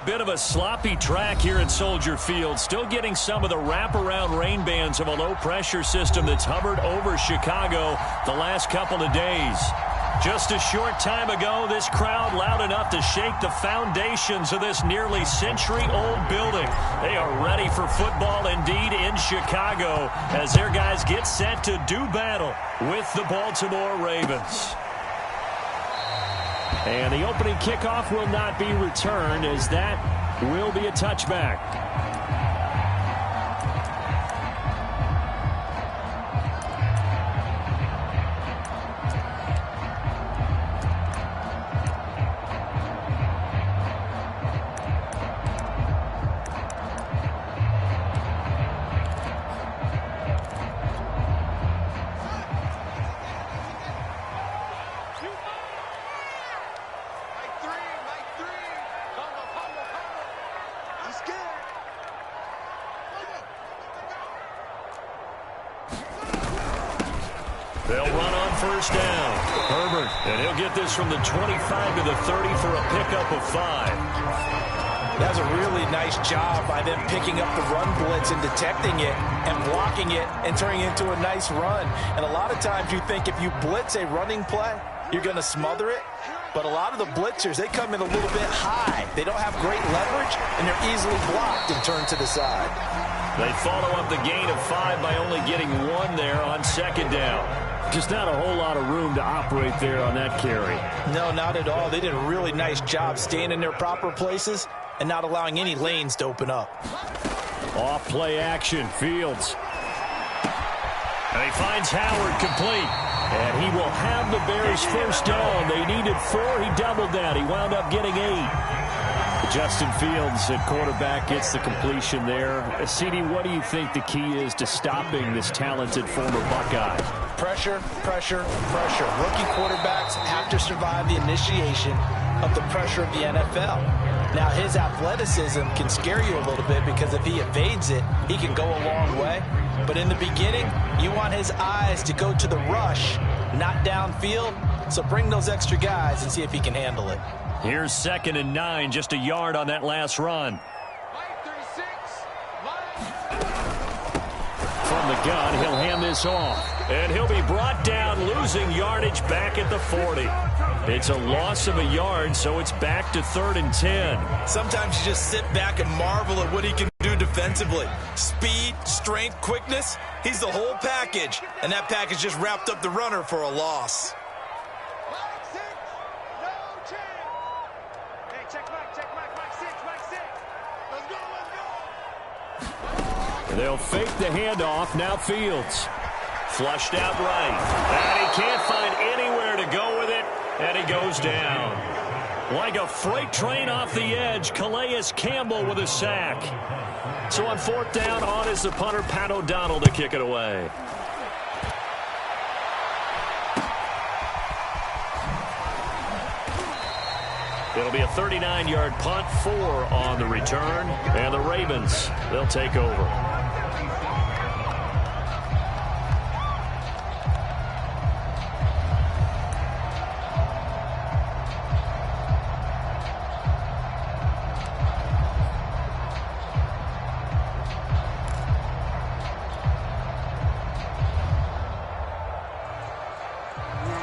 Bit of a sloppy track here at Soldier Field. Still getting some of the wraparound rain bands of a low-pressure system that's hovered over Chicago the last couple of days. Just a short time ago, this crowd loud enough to shake the foundations of this nearly century-old building. They are ready for football indeed in Chicago as their guys get set to do battle with the Baltimore Ravens. And the opening kickoff will not be returned as that will be a touchback. They'll run on first down. Herbert, and he'll get this from the 25 to the 30 for a pickup of 5. That was a really nice job by them picking up the run blitz and detecting it and blocking it and turning it into a nice run. And a lot of times you think if you blitz a running play, you're going to smother it. But a lot of the blitzers, they come in a little bit high. They don't have great leverage, and they're easily blocked and turned to the side. They follow up the gain of 5 by only getting 1 there on second down. Just not a whole lot of room to operate there on that carry. No, not at all. They did a really nice job staying in their proper places and not allowing any lanes to open up. Off play action, Fields. And he finds Howard complete. And he will have the Bears first down. They needed 4. He doubled that. He wound up getting 8. Justin Fields at quarterback gets the completion there. CD, what do you think the key is to stopping this talented former Buckeye? Pressure, pressure, pressure. Rookie quarterbacks have to survive the initiation of the pressure of the NFL. Now, his athleticism can scare you a little bit because if he evades it, he can go a long way. But in the beginning, you want his eyes to go to the rush, not downfield. So bring those extra guys and see if he can handle it. Here's 2nd and 9, just a yard on that last run. From the gun, he'll hand this off. And he'll be brought down, losing yardage back at the 40. It's a loss of a yard, so it's back to 3rd and 10. Sometimes you just sit back and marvel at what he can do defensively. Speed, strength, quickness, he's the whole package. And that package just wrapped up the runner for a loss. They'll fake the handoff. Now Fields. Flushed out right. And he can't find anywhere to go with it. And he goes down. Like a freight train off the edge, Calais Campbell with a sack. So on 4th down, on is the punter, Pat O'Donnell, to kick it away. It'll be a 39-yard punt, 4 on the return. And the Ravens, they'll take over.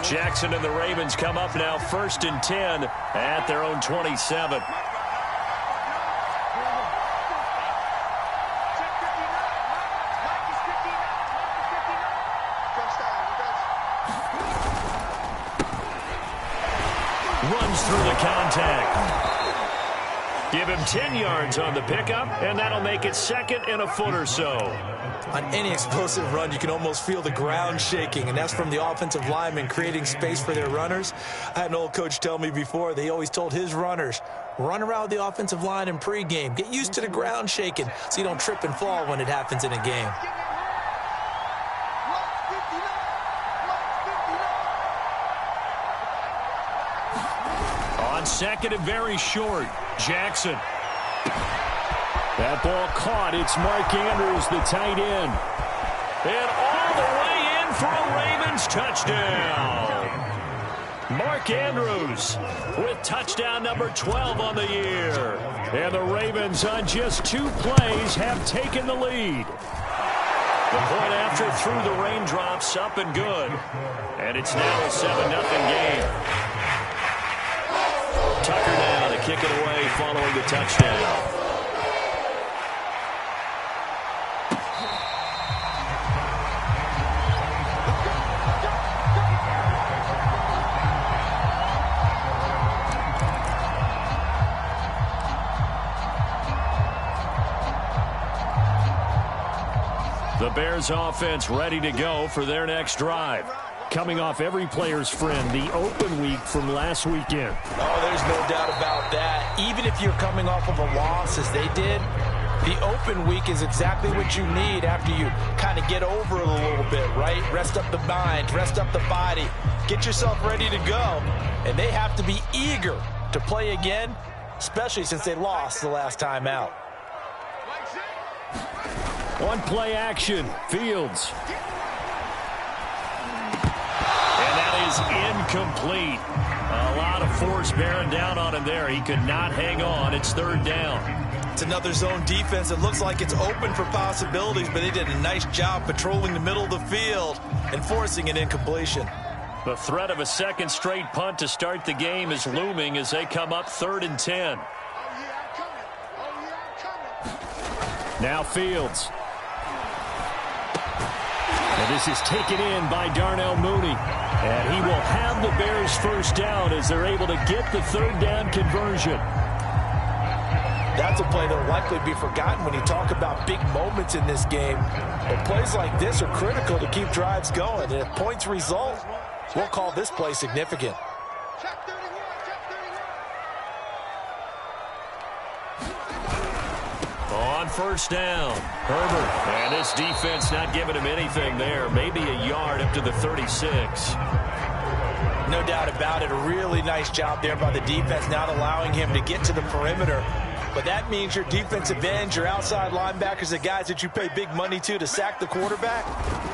Jackson and the Ravens come up now 1st and 10 at their own 27. Runs through the contact. Give him 10 yards on the pickup, and that'll make it 2nd and a foot or so. On any explosive run, you can almost feel the ground shaking, and that's from the offensive linemen creating space for their runners. I had an old coach tell me before, they always told his runners, run around the offensive line in pregame. Get used to the ground shaking so you don't trip and fall when it happens in a game. On 2nd and very short, Jackson. That ball caught. It's Mark Andrews, the tight end. And all the way in for a Ravens touchdown. Mark Andrews with touchdown number 12 on the year. And the Ravens on just 2 plays have taken the lead. The point after through the raindrops, up and good. And it's now a 7-0 game. Tucker now to kick it away following the touchdown. The Bears offense ready to go for their next drive. Coming off every player's friend, the open week from last weekend. Oh, there's no doubt about that. Even if you're coming off of a loss as they did, the open week is exactly what you need after you kind of get over it a little bit, right? Rest up the mind, rest up the body, get yourself ready to go. And they have to be eager to play again, especially since they lost the last time out. One play action, Fields. And that is incomplete. A lot of force bearing down on him there. He could not hang on. It's 3rd down. It's another zone defense. It looks like it's open for possibilities, but they did a nice job patrolling the middle of the field and forcing an incompletion. The threat of a second straight punt to start the game is looming as they come up 3rd and 10. Now Fields. And this is taken in by Darnell Mooney. And he will have the Bears first down as they're able to get the 3rd down conversion. That's a play that will likely be forgotten when you talk about big moments in this game. But plays like this are critical to keep drives going. And if points result, we'll call this play significant. On 1st down, Herbert. And this defense not giving him anything there. Maybe a yard up to the 36. No doubt about it. A really nice job there by the defense, not allowing him to get to the perimeter. But that means your defensive ends, your outside linebackers, the guys that you pay big money to sack the quarterback,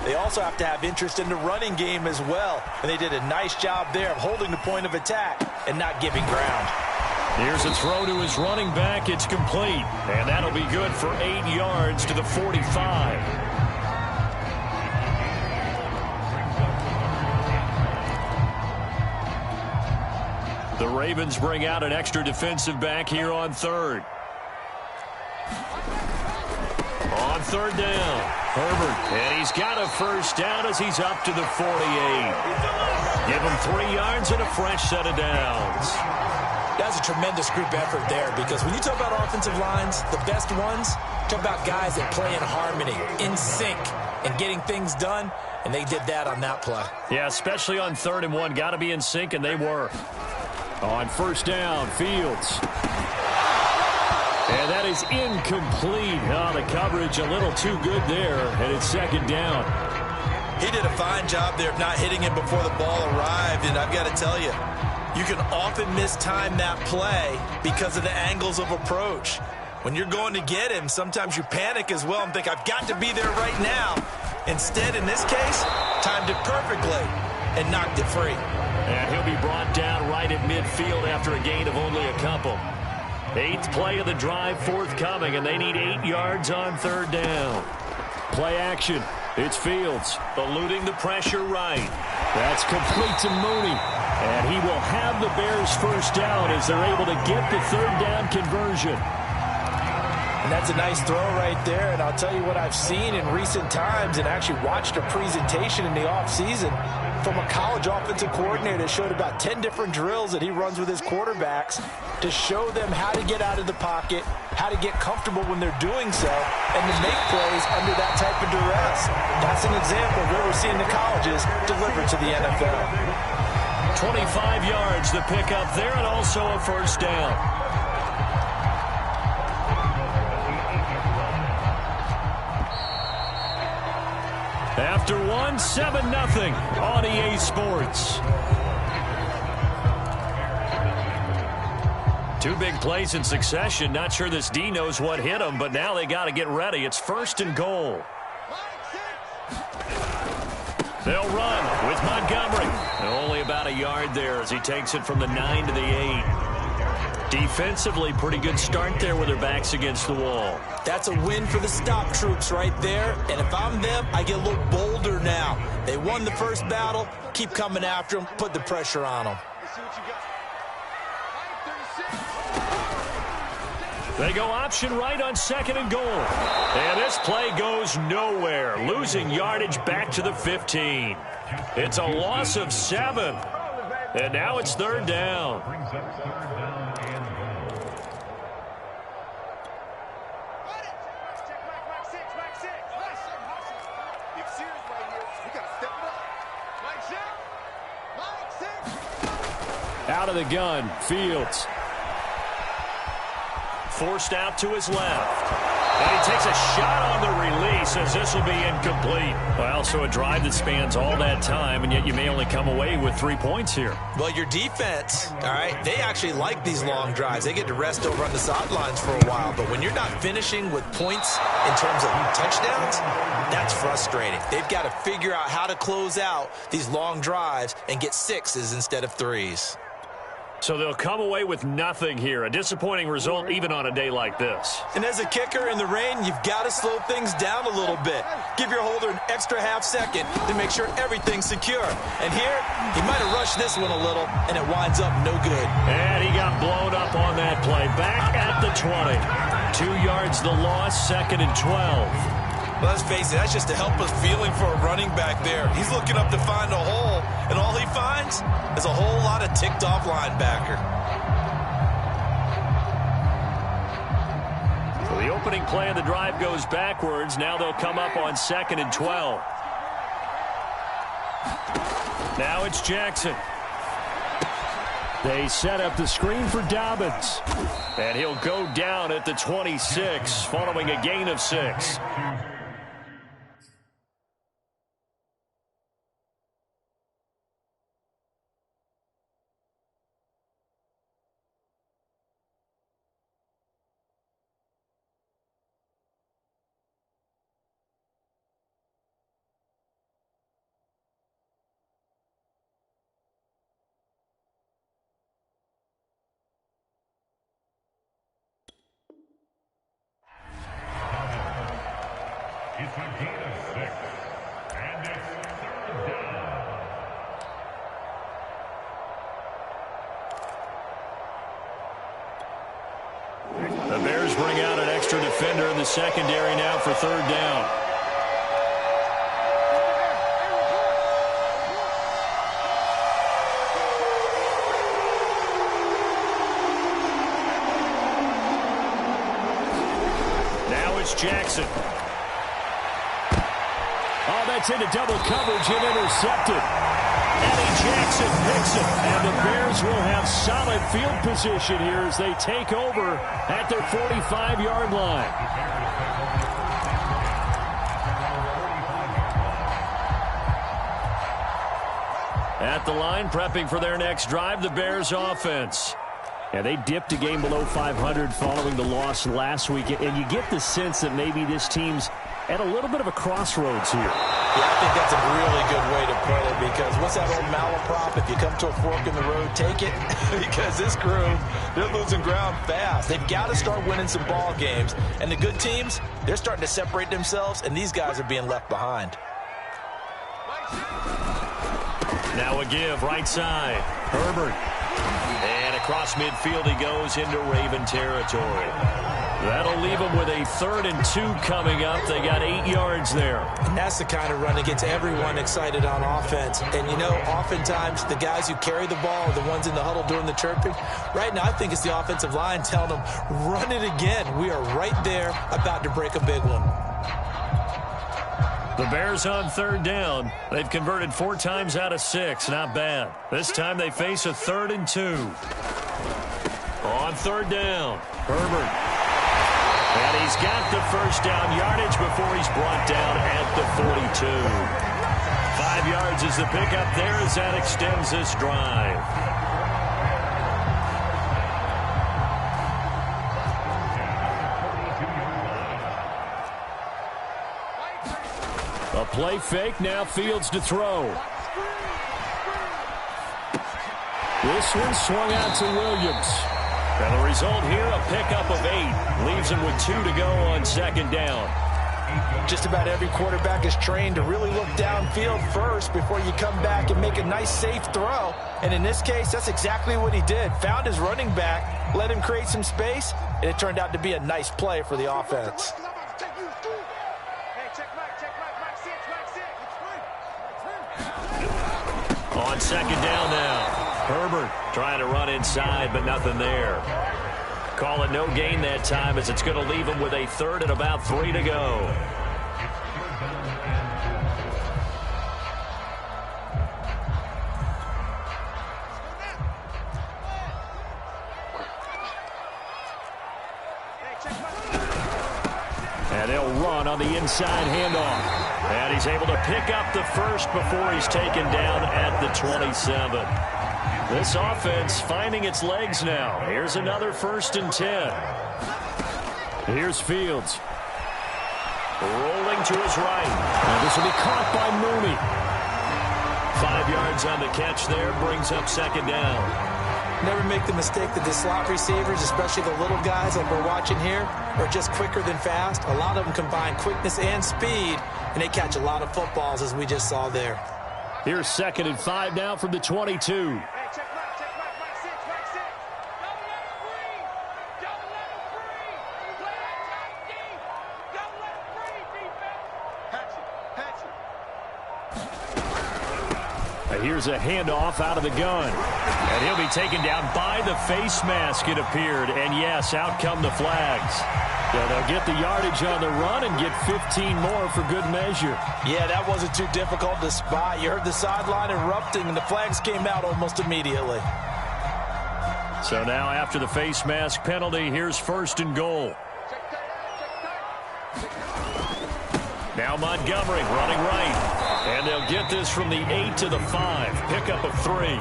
they also have to have interest in the running game as well. And they did a nice job there of holding the point of attack and not giving ground. Here's a throw to his running back. It's complete. And that'll be good for 8 yards to the 45. The Ravens bring out an extra defensive back here on 3rd. On 3rd down, Herbert. And he's got a first down as he's up to the 48. Give him 3 yards and a fresh set of downs. That's a tremendous group effort there, because when you talk about offensive lines, the best ones, talk about guys that play in harmony, in sync, and getting things done, and they did that on that play. Yeah, especially on 3rd and 1. Got to be in sync, and they were. On 1st down, Fields. And that is incomplete. Oh, the coverage a little too good there, and it's 2nd down. He did a fine job there of not hitting him before the ball arrived, and I've got to tell you, you can often mistime that play because of the angles of approach. When you're going to get him, sometimes you panic as well and think, I've got to be there right now. Instead, in this case, timed it perfectly and knocked it free. And he'll be brought down right at midfield after a gain of only a couple. 8th play of the drive forthcoming, and they need 8 yards on 3rd down. Play action. It's Fields eluding the pressure right. That's complete to Mooney. And he will have the Bears first down as they're able to get the 3rd down conversion. And that's a nice throw right there. And I'll tell you what I've seen in recent times, and actually watched a presentation in the offseason from a college offensive coordinator that showed about 10 different drills that he runs with his quarterbacks to show them how to get out of the pocket, how to get comfortable when they're doing so, and to make plays under that type of duress. That's an example of what we're seeing the colleges deliver to the NFL. 25 yards to pick up there, and also a first down. After 7-0 on EA Sports. 2 big plays in succession. Not sure this D knows what hit him, but now they got to get ready. It's 1st and goal. They'll run with Montgomery. Only about a yard there as he takes it from the 9 to the 8. Defensively, pretty good start there with their backs against the wall. That's a win for the stop troops right there. And if I'm them, I get a little bolder now. They won the first battle. Keep coming after them. Put the pressure on them. They go option right on 2nd and goal. And this play goes nowhere. Losing yardage back to the 15. It's a loss of 7. And now it's 3rd down. Out of the gun, Fields. Forced out to his left. And he takes a shot on the release as this will be incomplete. Well, so a drive that spans all that time, and yet you may only come away with 3 points here. Well, your defense, all right, they actually like these long drives. They get to rest over on the sidelines for a while. But when you're not finishing with points in terms of touchdowns, that's frustrating. They've got to figure out how to close out these long drives and get 6s instead of 3s. So they'll come away with nothing here. A disappointing result even on a day like this. And as a kicker in the rain, you've got to slow things down a little bit. Give your holder an extra half second to make sure everything's secure. And here, he might have rushed this one a little, and it winds up no good. And he got blown up on that play. Back at the 20. 2 yards the loss, 2nd and 12. Let's face it, that's just a helpless feeling for a running back there. He's looking up to find a hole, and all he finds is a whole lot of ticked-off linebacker. So the opening play of the drive goes backwards. Now they'll come up on 2nd and 12. Now it's Jackson. They set up the screen for Dobbins. And he'll go down at the 26 following a gain of 6. It's a gain of 6, and it's 3rd down. The Bears bring out an extra defender in the secondary now for 3rd down. Now it's Jackson. Oh, that's into double coverage and intercepted. Eddie Jackson picks it, and the Bears will have solid field position here as they take over at their 45-yard line. At the line, prepping for their next drive, the Bears offense. Yeah, they dipped a game below 500 following the loss last week, and you get the sense that maybe this team's at a little bit of a crossroads here. Yeah, I think that's a really good way to put it, because what's that old malaprop? If you come to a fork in the road, take it. Because this crew, they're losing ground fast. They've got to start winning some ball games. And the good teams, they're starting to separate themselves, and these guys are being left behind. Now a give, right side. Herbert. And across midfield he goes into Raven territory. That'll leave them with a 3rd and 2 coming up. They got 8 yards there. And that's the kind of run that gets everyone excited on offense. And, you know, oftentimes the guys who carry the ball are the ones in the huddle doing the chirping. Right now, I think it's the offensive line telling them, run it again. We are right there about to break a big one. The Bears on 3rd down. They've converted 4 times out of 6. Not bad. This time they face a 3rd and 2. On 3rd down, Herbert. And he's got the first down yardage before he's brought down at the 42. 5 yards is the pickup there as that extends this drive. A play fake, now Fields to throw. This one swung out to Williams. And the result here, a pickup of 8. Leaves him with 2 to go on second down. Just about every quarterback is trained to really look downfield first before you come back and make a nice, safe throw. And in this case, that's exactly what he did. Found his running back, let him create some space, and it turned out to be a nice play for the offense. On second down now. Herbert trying to run inside, but nothing there. Call it no gain that time, as it's going to leave him with a third and about 3 to go. And they'll run on the inside handoff. And he's able to pick up the first before he's taken down at the 27. This offense finding its legs now. Here's another 1st and 10. Here's Fields. Rolling to his right. And this will be caught by Mooney. 5 yards on the catch there. Brings up second down. Never make the mistake that the slot receivers, especially the little guys like we're watching here, are just quicker than fast. A lot of them combine quickness and speed, and they catch a lot of footballs, as we just saw there. Here's 2nd and 5 now from the 22. Here's a handoff out of the gun. And he'll be taken down by the face mask, it appeared. And yes, out come the flags. Yeah, they'll get the yardage on the run and get 15 more for good measure. Yeah, that wasn't too difficult to spot. You heard the sideline erupting, and the flags came out almost immediately. So now after the face mask penalty, here's 1st and goal. Now Montgomery running right. And they'll get this from the 8 to the 5. Pickup of 3.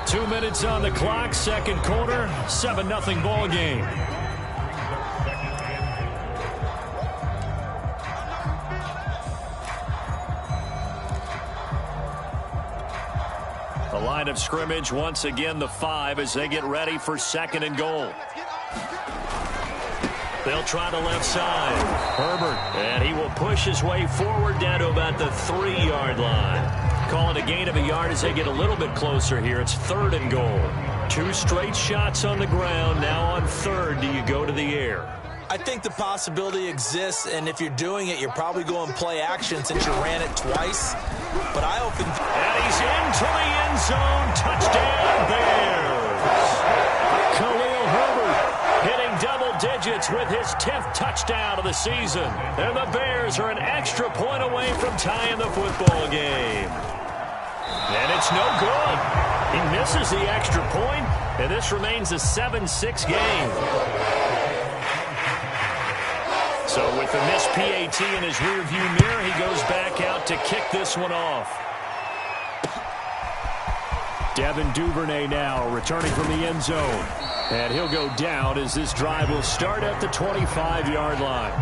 2 minutes on the clock. Second quarter. 7-0 ball game. The line of scrimmage once again the 5 as they get ready for 2nd and goal. They'll try the left side. Herbert, and he will push his way forward down to about the 3-yard line. Calling a gain of a yard as they get a little bit closer here. It's 3rd and goal. 2 straight shots on the ground. Now on 3rd, do you go to the air? I think the possibility exists, and if you're doing it, you're probably going play action since you ran it twice. But I open. And he's into the end zone. Touchdown, Bears. Khalil Herbert hitting double digits with his 10th touchdown of the season. And the Bears are an extra point away from tying the football game. And it's no good. He misses the extra point, and this remains a 7-6 game. So with the missed PAT in his rearview mirror, he goes back out to kick this one off. Devin Duvernay now returning from the end zone. And he'll go down as this drive will start at the 25-yard line.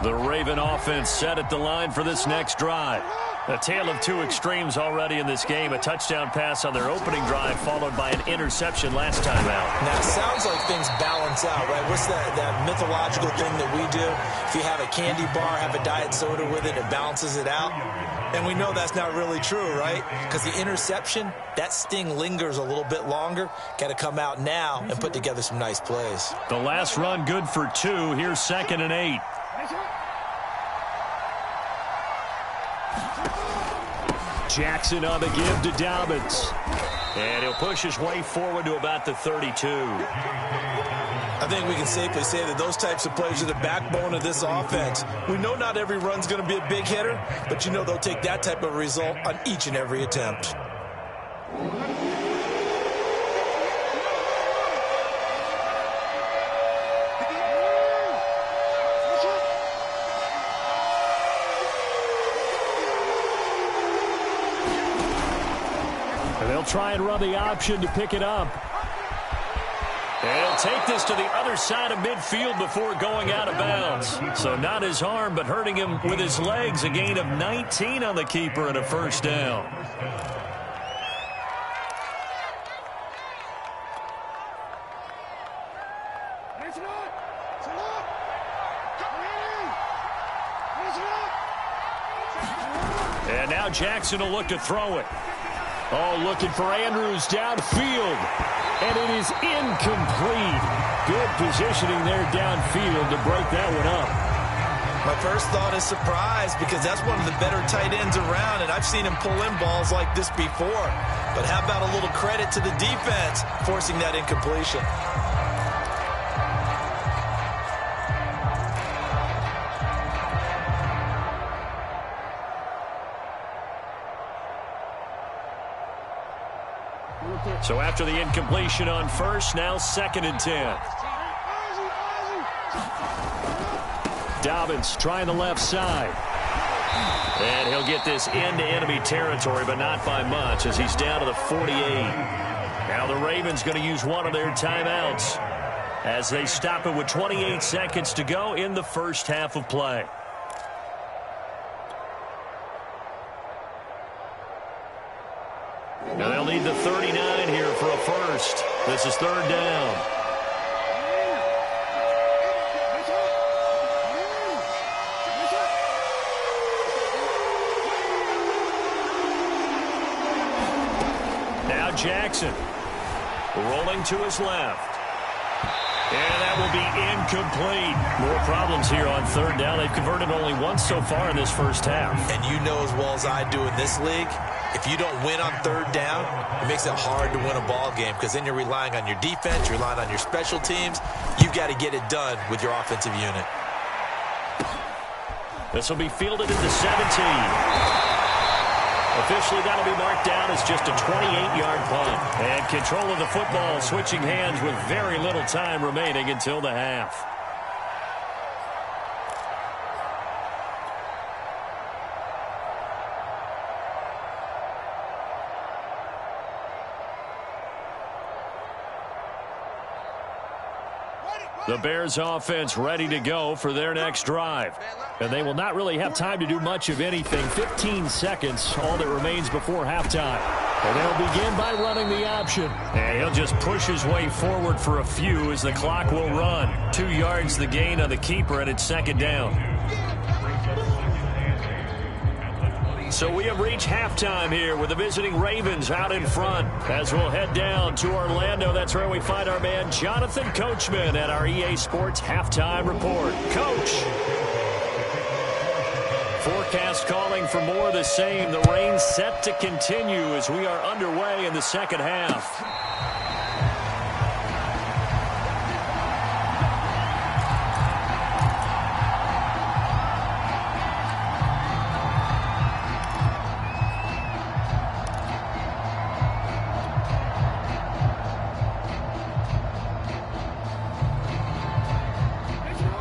The Raven offense set at the line for this next drive. A tale of 2 extremes already in this game. A touchdown pass on their opening drive followed by an interception last time out. Now, it sounds like things balance out, right? What's that mythological thing that we do? If you have a candy bar, have a diet soda with it, it balances it out. And we know that's not really true, right? Because the interception, that sting lingers a little bit longer. Got to come out now and put together some nice plays. The last run good for 2. Here's 2nd and 8. Jackson on the give to Dobbins. And he'll push his way forward to about the 32. I think we can safely say that those types of plays are the backbone of this offense. We know not every run's going to be a big hitter, but you know they'll take that type of result on each and every attempt. try and run the option to pick it up. And he'll take this to the other side of midfield before going out of bounds. So not his arm, but hurting him with his legs. A gain of 19 on the keeper and a first down. And now Jackson will look to throw it. Oh, looking for Andrews downfield. And it is incomplete. Good positioning there downfield to break that one up. My first thought is surprise, because that's one of the better tight ends around, and I've seen him pull in balls like this before. But how about a little credit to the defense forcing that incompletion? So after the incompletion on first, now 2nd and 10. Dobbins trying the left side. And he'll get this into enemy territory, but not by much, as he's down to the 48. Now the Ravens going to use one of their timeouts as they stop it with 28 seconds to go in the first half of play. Now they'll need the 39 here for a first. This is 3rd down. Now Jackson rolling to his left. And that will be incomplete. More problems here on 3rd down. They've converted only once so far in this first half. And you know as well as I do in this league, if you don't win on 3rd down, it makes it hard to win a ball game, because then you're relying on your defense, you're relying on your special teams. You've got to get it done with your offensive unit. This will be fielded at the 17. Officially, that'll be marked down as just a 28-yard punt. And control of the football switching hands with very little time remaining until the half. The Bears offense ready to go for their next drive. And they will not really have time to do much of anything. 15 seconds, all that remains before halftime. And they'll begin by running the option. And he'll just push his way forward for a few as the clock will run. 2 yards the gain on the keeper, and it's 2nd down. So we have reached halftime here with the visiting Ravens out in front. As we'll head down to Orlando, that's where we find our man Jonathan Coachman at our EA Sports Halftime Report. Coach. Forecast calling for more of the same. The rain set to continue as we are underway in the second half.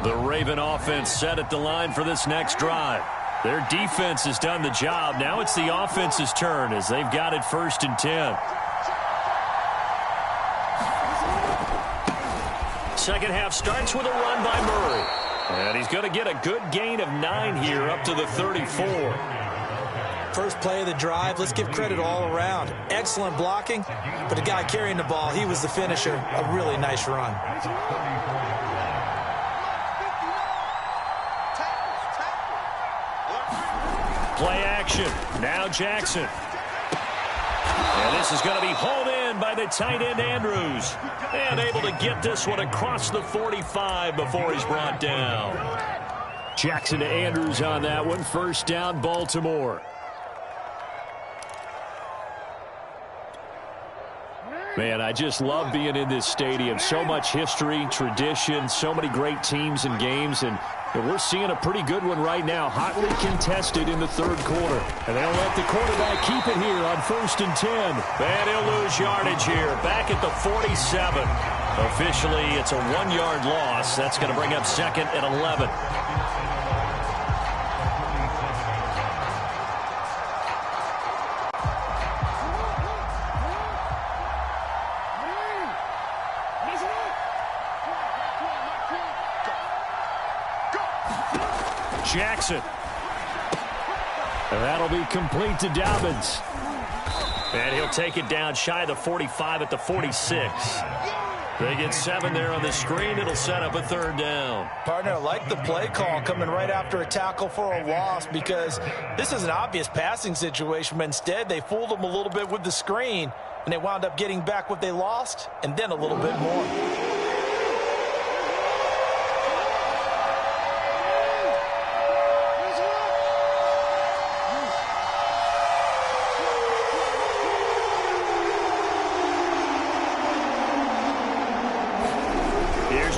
The Raven offense set at the line for this next drive. Their defense has done the job. Now it's the offense's turn as they've got it 1st and 10. Second half starts with a run by Murray. And he's going to get a good gain of 9 here up to the 34. First play of the drive, let's give credit all around. Excellent blocking, but the guy carrying the ball, he was the finisher. A really nice run. Play action. Now Jackson. And this is going to be hauled in by the tight end Andrews. And able to get this one across the 45 before he's brought down. Jackson to Andrews on that one. 1st down, Baltimore. Man, I just love being in this stadium. So much history, tradition, so many great teams and games, and we're seeing a pretty good one right now. Hotly contested in the 3rd quarter. And they'll let the quarterback keep it here on 1st and 10. And he'll lose yardage here. Back at the 47. Officially, it's a 1-yard loss. That's going to bring up 2nd and 11. Jackson. And that'll be complete to Dobbins. And he'll take it down shy of the 45 at the 46. They get 7 there on the screen. It'll set up a 3rd down. Partner, I like the play call coming right after a tackle for a loss, because this is an obvious passing situation, but instead they fooled them a little bit with the screen, and they wound up getting back what they lost and then a little bit more.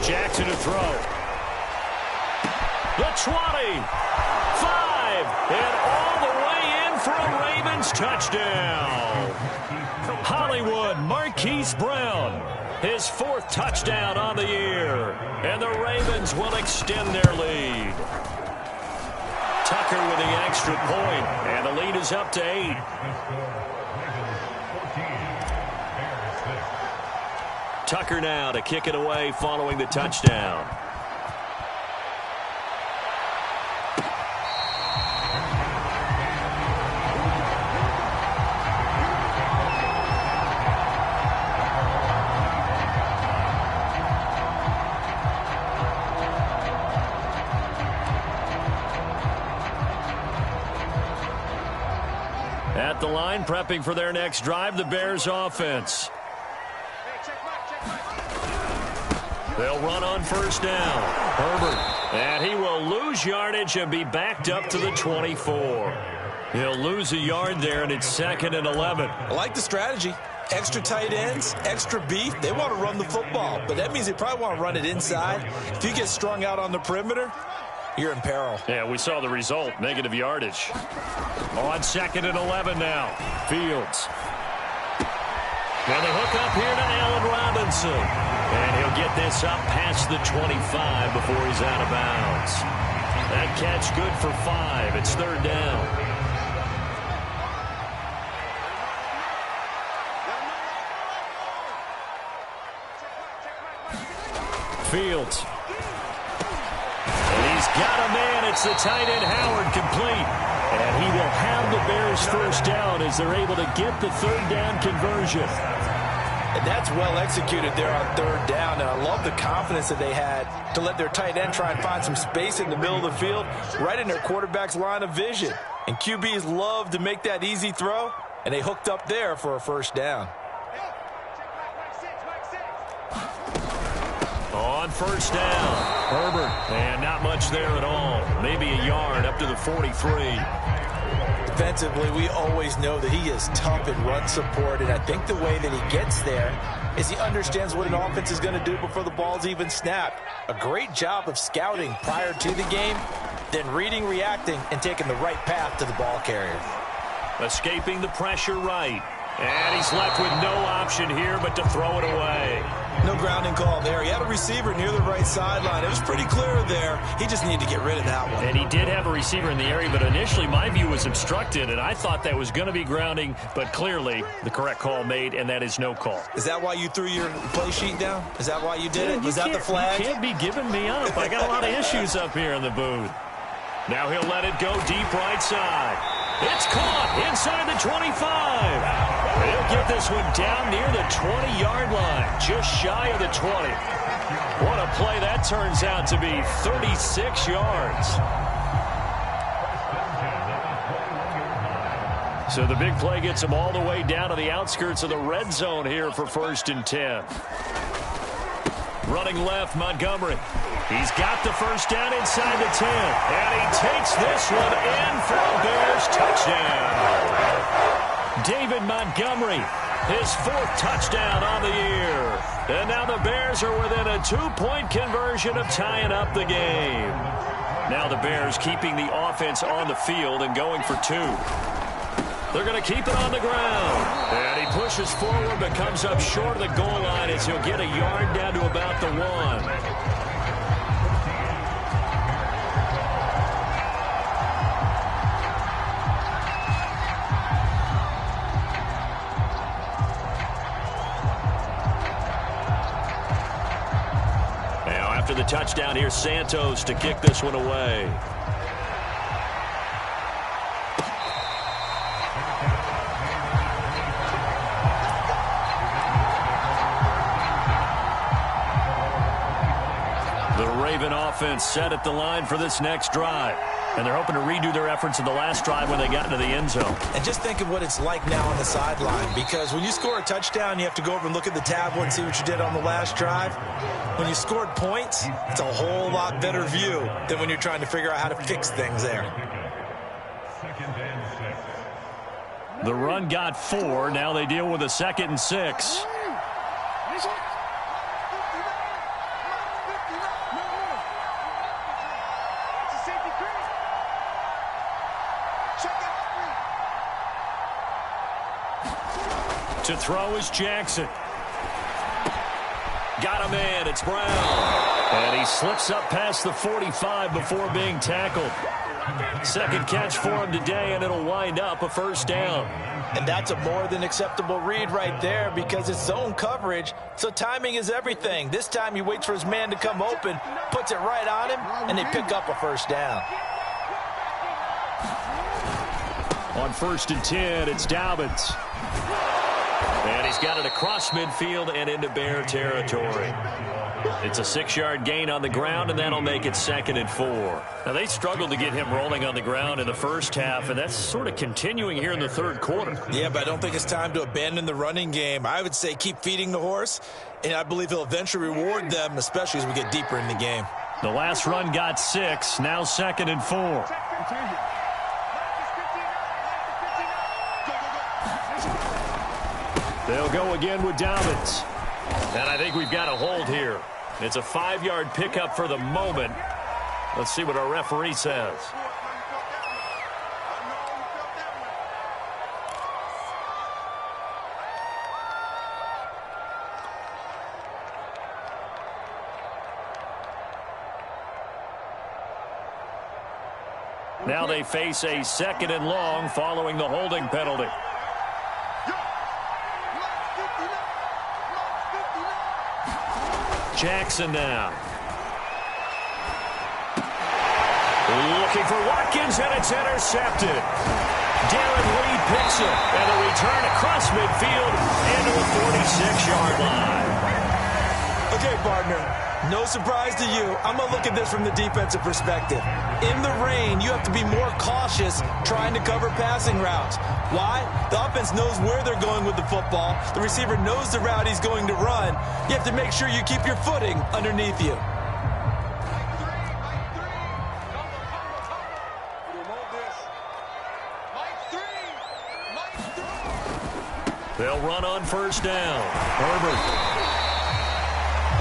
Jackson to throw. The 20. 5. And all the way in for a Ravens touchdown. Hollywood Marquise Brown. His 4th touchdown on the year. And the Ravens will extend their lead. Tucker with the extra point. And the lead is up to 8. Tucker now to kick it away following the touchdown. At the line, prepping for their next drive, the Bears offense. They'll run on 1st down. Herbert. And he will lose yardage and be backed up to the 24. He'll lose a yard there, and it's 2nd and 11. I like the strategy. Extra tight ends, extra beef. They want to run the football, but that means they probably want to run it inside. If you get strung out on the perimeter, you're in peril. Yeah, we saw the result. Negative yardage. On 2nd and 11 now. Fields. And the hook up here to Allen Robinson. And he'll get this up past the 25 before he's out of bounds. That catch good for 5. It's 3rd down. Fields. And he's got a man. It's the tight end Howard, complete. And he will have the Bears 1st down as they're able to get the 3rd down conversion. And that's well executed there on 3rd down. And I love the confidence that they had to let their tight end try and find some space in the middle of the field, right in their quarterback's line of vision. And QBs love to make that easy throw, and they hooked up there for a 1st down. On 1st down, Herbert. And not much there at all. Maybe a yard up to the 43. Defensively, we always know that he is tough in run support, and I think the way that he gets there is he understands what an offense is going to do before the ball's even snapped. A great job of scouting prior to the game, then reading, reacting, and taking the right path to the ball carrier. Escaping the pressure right. And he's left with no option here but to throw it away. No grounding call there. He had a receiver near the right sideline. It was pretty clear there. He just needed to get rid of that one. And he did have a receiver in the area, but initially my view was obstructed, and I thought that was going to be grounding, but clearly the correct call made, and that is no call. Is that why you threw your play sheet down? Is that why you did it? Was that the flag? You can't be giving me up. I got a lot of issues up here in the booth. Now he'll let it go deep right side. It's caught inside the 25. He'll get this one down near the 20-yard line, just shy of the 20. What a play that turns out to be, 36 yards. So the big play gets him all the way down to the outskirts of the red zone here for 1st and 10. Running left, Montgomery. He's got the 1st down inside the 10. And he takes this one in for a Bears touchdown. David Montgomery, his 4th touchdown on the year. And now the Bears are within a 2-point conversion of tying up the game. Now the Bears keeping the offense on the field and going for 2. They're going to keep it on the ground. And he pushes forward but comes up short of the goal line as he'll get a yard down to about the 1. After the touchdown here, Santos to kick this one away. Raven offense set at the line for this next drive. And they're hoping to redo their efforts in the last drive when they got into the end zone. And just think of what it's like now on the sideline, because when you score a touchdown, you have to go over and look at the tablet and see what you did on the last drive. When you scored points, it's a whole lot better view than when you're trying to figure out how to fix things there. The run got 4. Now they deal with a 2nd and 6. To throw is Jackson. Got him in. It's Brown. And he slips up past the 45 before being tackled. Second catch for him today, and it'll wind up a first down. And that's a more than acceptable read right there, because it's zone coverage, so timing is everything. This time he waits for his man to come open, puts it right on him, and they pick up a first down. On 1st and 10, it's Dobbins. And he's got it across midfield and into Bear territory. It's a 6-yard gain on the ground, and that'll make it 2nd and 4. Now, they struggled to get him rolling on the ground in the first half, and that's sort of continuing here in the third quarter. Yeah, but I don't think it's time to abandon the running game. I would say keep feeding the horse, and I believe he'll eventually reward them, especially as we get deeper in the game. The last run got 6, now 2nd and 4. They'll go again with Dobbins. And I think we've got a hold here. It's a 5-yard pickup for the moment. Let's see what our referee says. Now they face a 2nd and long following the holding penalty. Jackson now. Looking for Watkins, and it's intercepted. Darren Lee picks it, and a return across midfield into a 46-yard line. Okay, partner, no surprise to you. I'm going to look at this from the defensive perspective. In the rain, you have to be more cautious trying to cover passing routes. Why? The offense knows where they're going with the football. The receiver knows the route he's going to run. You have to make sure you keep your footing underneath you. They'll run on 1st down. Herbert.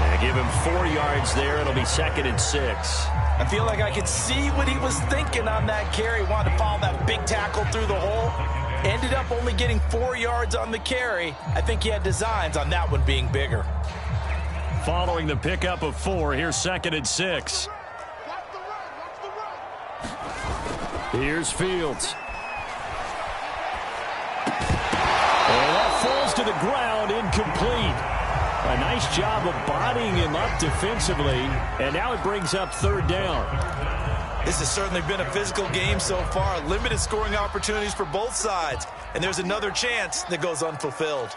And give him 4 yards there. It'll be 2nd and 6. I feel like I could see what he was thinking on that carry. Wanted to follow that big tackle through the hole. Ended up only getting 4 yards on the carry. I think he had designs on that one being bigger. Following the pickup of 4, here's 2nd and 6. Here's Fields. And that falls to the ground, incomplete. A nice job of bodying him up defensively, and now it brings up 3rd down. This has certainly been a physical game so far. Limited scoring opportunities for both sides, and there's another chance that goes unfulfilled.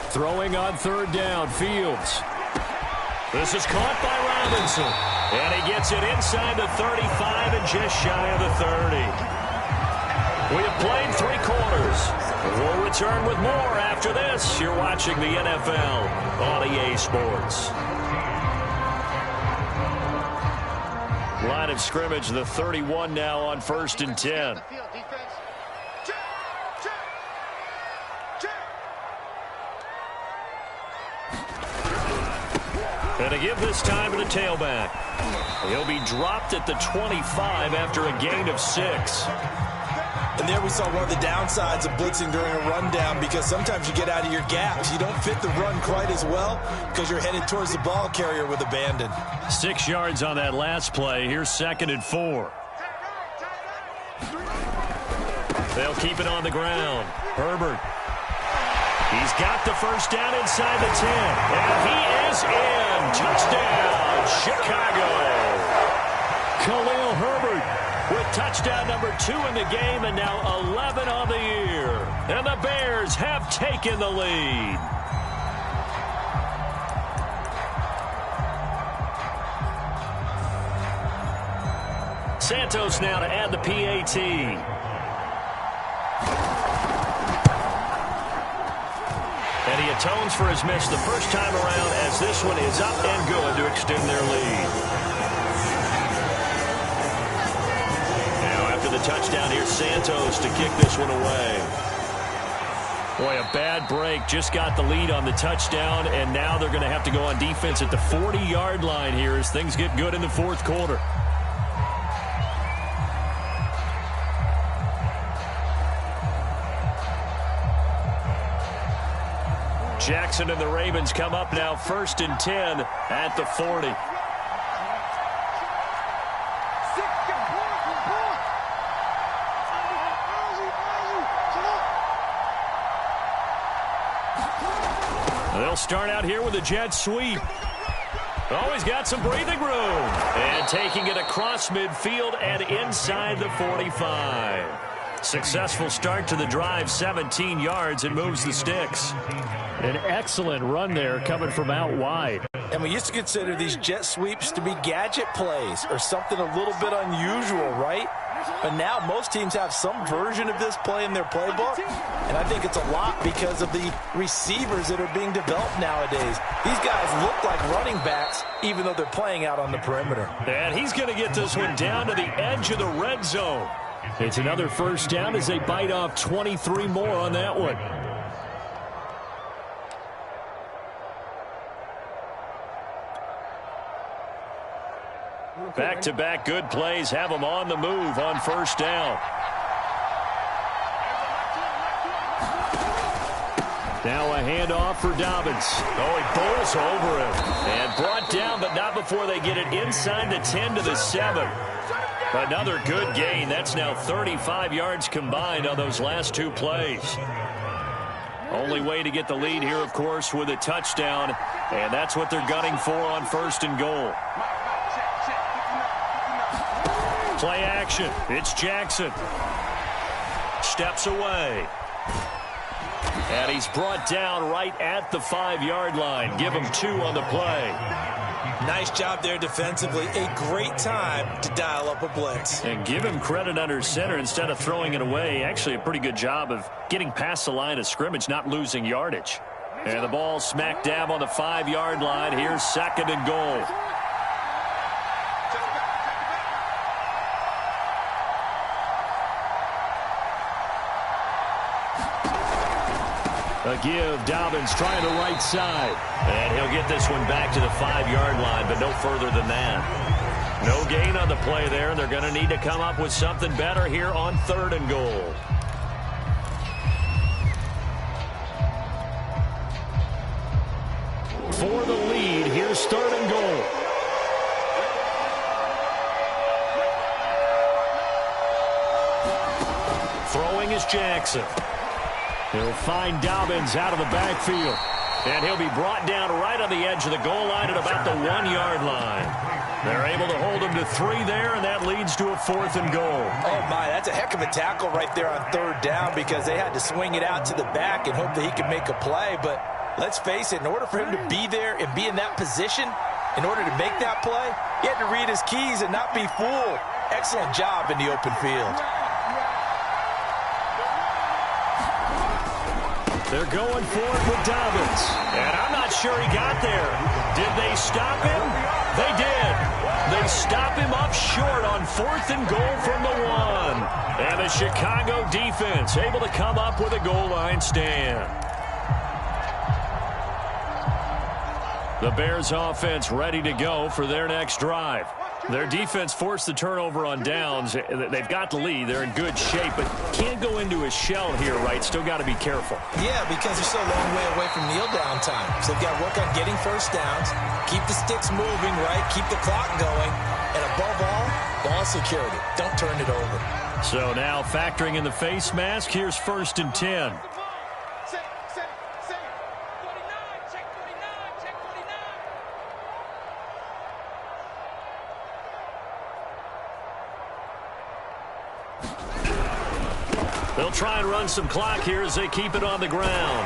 Throwing on 3rd down, Fields. This is caught by Robinson, and he gets it inside the 35 and just shy of the 30. We have played 3 quarters. We'll return with more after this. You're watching the NFL on EA Sports. Line of scrimmage, the 31 now on 1st and 10. And to give this time to the tailback. He'll be dropped at the 25 after a gain of 6. And there we saw one of the downsides of blitzing during a rundown, because sometimes you get out of your gaps. You don't fit the run quite as well because you're headed towards the ball carrier with abandon. 6 yards on that last play. Here's 2nd and 4. They'll keep it on the ground. Herbert. He's got the first down inside the 10. And he is in. Touchdown, Chicago. Khalil Herbert with touchdown number 2 in the game, and now 11 on the year. And the Bears have taken the lead. Santos now to add the PAT. And he atones for his miss the first time around as this one is up and good to extend their lead. Now after the touchdown, here's Santos to kick this one away. Boy, a bad break. Just got the lead on the touchdown, and now they're going to have to go on defense at the 40-yard line here as things get good in the fourth quarter. Jackson and the Ravens come up now 1st and 10 at the 40. They'll start out here with a jet sweep. Always got some breathing room. And taking it across midfield and inside the 45. Successful start to the drive, 17 yards, and moves the sticks. An excellent run there coming from out wide. And we used to consider these jet sweeps to be gadget plays or something a little bit unusual, right? But now most teams have some version of this play in their playbook. And I think it's a lot because of the receivers that are being developed nowadays. These guys look like running backs even though they're playing out on the perimeter. And he's going to get this one down to the edge of the red zone. It's another first down as they bite off 23 more on that one. Back-to-back good plays have them on the move on first down. Now a handoff for Dobbins. Oh, he bowls over him. And brought down, but not before they get it inside the 10 to the 7. Another good gain. That's now 35 yards combined on those last two plays. Only way to get the lead here, of course, with a touchdown. And that's what they're gunning for on 1st and goal. Play action. It's Jackson. Steps away. And he's brought down right at the 5-yard line. Give him 2 on the play. Nice job there defensively. A great time to dial up a blitz. And give him credit under center instead of throwing it away. Actually a pretty good job of getting past the line of scrimmage, not losing yardage. And the ball smack dab on the 5-yard line. Here's 2nd and goal. A give. Dobbins trying the right side. And he'll get this one back to the 5-yard line, but no further than that. No gain on the play there. They're going to need to come up with something better here on 3rd and goal. For the lead, here's 3rd and goal. Throwing is Jackson. He'll find Dobbins out of the backfield. And he'll be brought down right on the edge of the goal line at about the 1-yard line. They're able to hold him to 3 there, and that leads to a 4th and goal. Oh, my, that's a heck of a tackle right there on 3rd down because they had to swing it out to the back and hope that he could make a play. But let's face it, in order for him to be there and be in that position, in order to make that play, he had to read his keys and not be fooled. Excellent job in the open field. They're going for it with Dobbins. And I'm not sure he got there. Did they stop him? They did. They stop him up short on 4th and goal from the 1. And the Chicago defense able to come up with a goal line stand. The Bears offense ready to go for their next drive. Their defense forced the turnover on downs. They've got the lead. They're in good shape, but can't go into a shell here, right? Still got to be careful. Yeah, because they're so a long way away from kneel down time. So they've got to work on getting first downs, keep the sticks moving, right? Keep the clock going. And above all, ball security. Don't turn it over. So now factoring in the face mask, here's 1st and 10. They'll try and run some clock here as they keep it on the ground.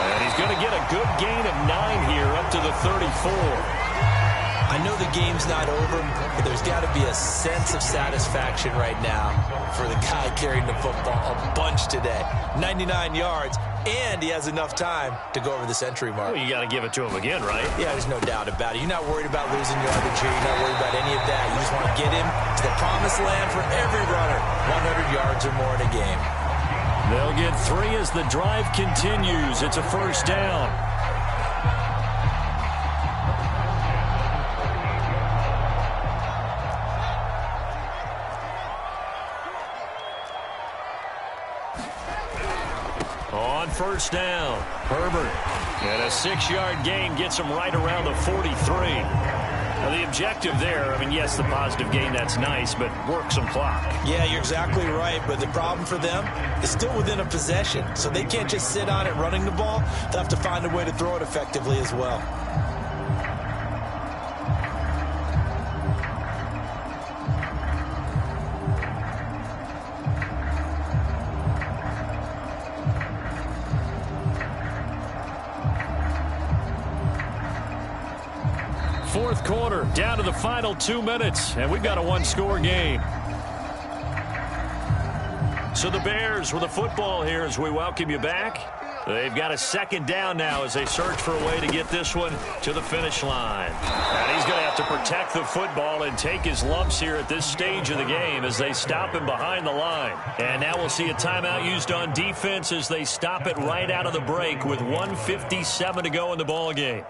And he's going to get a good gain of 9 here up to the 34. I I know the game's not over, but there's got to be a sense of satisfaction right now for the guy carrying the football a bunch today. 99 yards, and he has enough time to go over the century mark. Well, you got to give it to him again, right? Yeah, there's no doubt about it. You're not worried about losing yardage here. You're not worried about any of that. You just want to get him to the promised land for every runner. 100 yards or more in a game. They'll get 3 as the drive continues. It's a first down. On first down, Herbert. And a 6-yard gain gets him right around the 43. Now, the objective there, I mean, yes, the positive gain, that's nice, but work some clock. Yeah, you're exactly right, but the problem for them is still within a possession, so they can't just sit on it running the ball. They'll have to find a way to throw it effectively as well. Fourth quarter, down to the final 2 minutes, and we've got a one-score game. So the Bears with the football here as we welcome you back. They've got a second down now as they search for a way to get this one to the finish line. And he's going to have to protect the football and take his lumps here at this stage of the game as they stop him behind the line. And now we'll see a timeout used on defense as they stop it right out of the break with 1:57 to go in the ball game.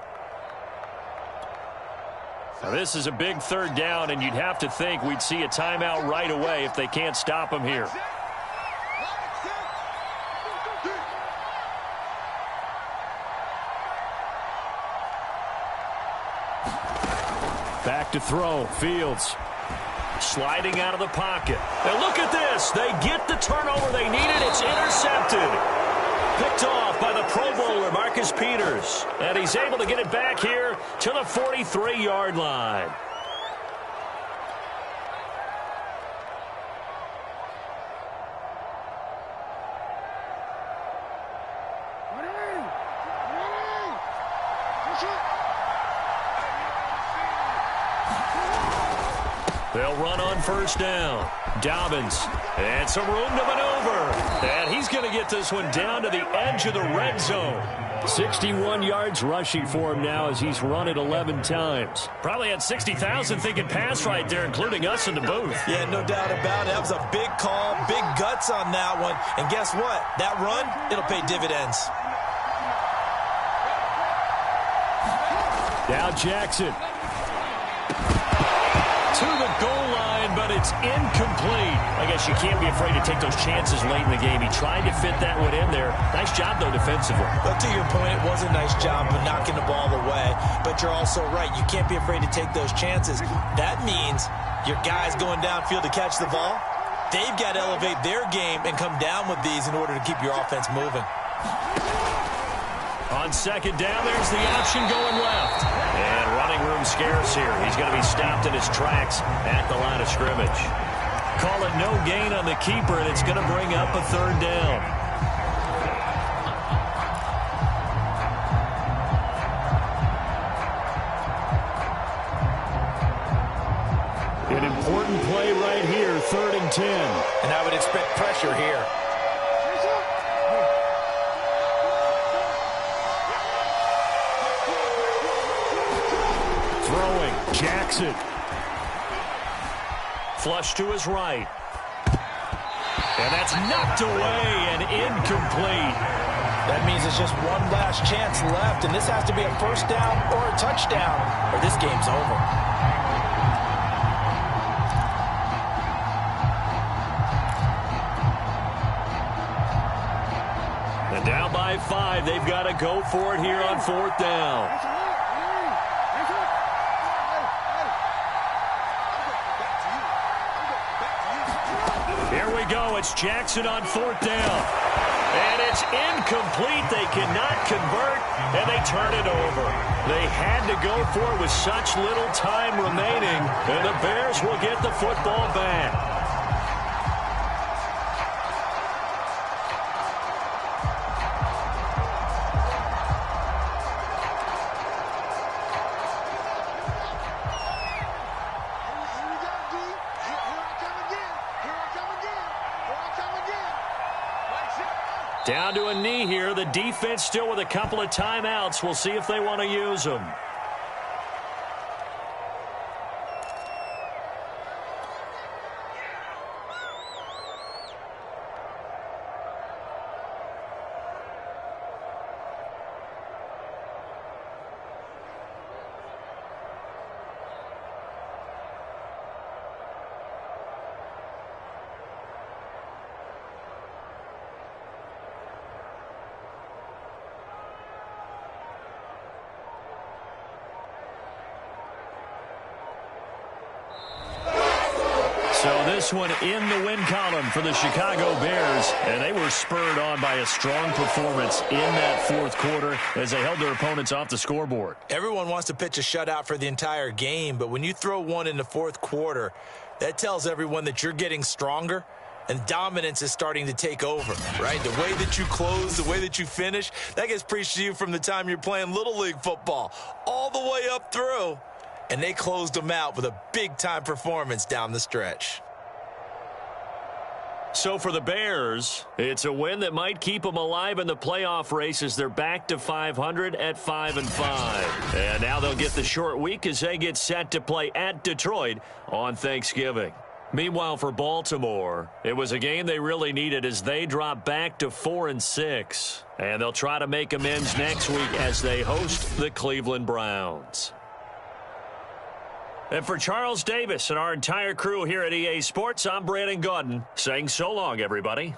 Now, this is a big third down, and you'd have to think we'd see a timeout right away if they can't stop him here. Back to throw, Fields. Sliding out of the pocket. And look at this. They get the turnover they needed. It's intercepted. Picked off by the Pro Bowler, Marcus Peters. And he's able to get it back here to the 43-yard line. They'll run on first down. Dobbins. And some room to maneuver. And he's going to get this one down to the edge of the red zone. 61 yards rushing for him now as he's run it 11 times. Probably had 60,000 thinking pass right there, including us in the booth. Yeah, no doubt about it. That was a big call, big guts on that one. And guess what? That run, it'll pay dividends. Now Jackson. To the goal line, but it's incomplete. I guess you can't be afraid to take those chances late in the game. He tried to fit that one in there. Nice job, though, defensively. But to your point, it was a nice job of knocking the ball away. But you're also right. You can't be afraid to take those chances. That means your guys going downfield to catch the ball, they've got to elevate their game and come down with these in order to keep your offense moving. On second down, there's the option going left. And running room scarce here. He's going to be stopped in his tracks at the line of scrimmage. Call it no gain on the keeper, and it's going to bring up a third down. An important play right here, 3rd and 10. And I would expect pressure here. Jackson. Flush to his right. And that's knocked away and incomplete. That means it's just one last chance left, and this has to be a first down or a touchdown, or this game's over. And down by 5, they've got to go for it here on 4th down. Here we go. It's Jackson on 4th down. And it's incomplete. They cannot convert, and they turn it over. They had to go for it with such little time remaining, and the Bears will get the football back. Down to a knee here. The defense still with a couple of timeouts. We'll see if they want to use them. So this one in the win column for the Chicago Bears, and they were spurred on by a strong performance in that fourth quarter as they held their opponents off the scoreboard. Everyone wants to pitch a shutout for the entire game, but when you throw one in the fourth quarter, that tells everyone that you're getting stronger and dominance is starting to take over, right? The way that you close, the way that you finish, that gets preached to you from the time you're playing Little League football all the way up through. And they closed them out with a big-time performance down the stretch. So for the Bears, it's a win that might keep them alive in the playoff race as they're back to 500 at 5-5. And now they'll get the short week as they get set to play at Detroit on Thanksgiving. Meanwhile, for Baltimore, it was a game they really needed as they drop back to 4-6. And they'll try to make amends next week as they host the Cleveland Browns. And for Charles Davis and our entire crew here at EA Sports, I'm Brandon Gaudin saying so long, everybody.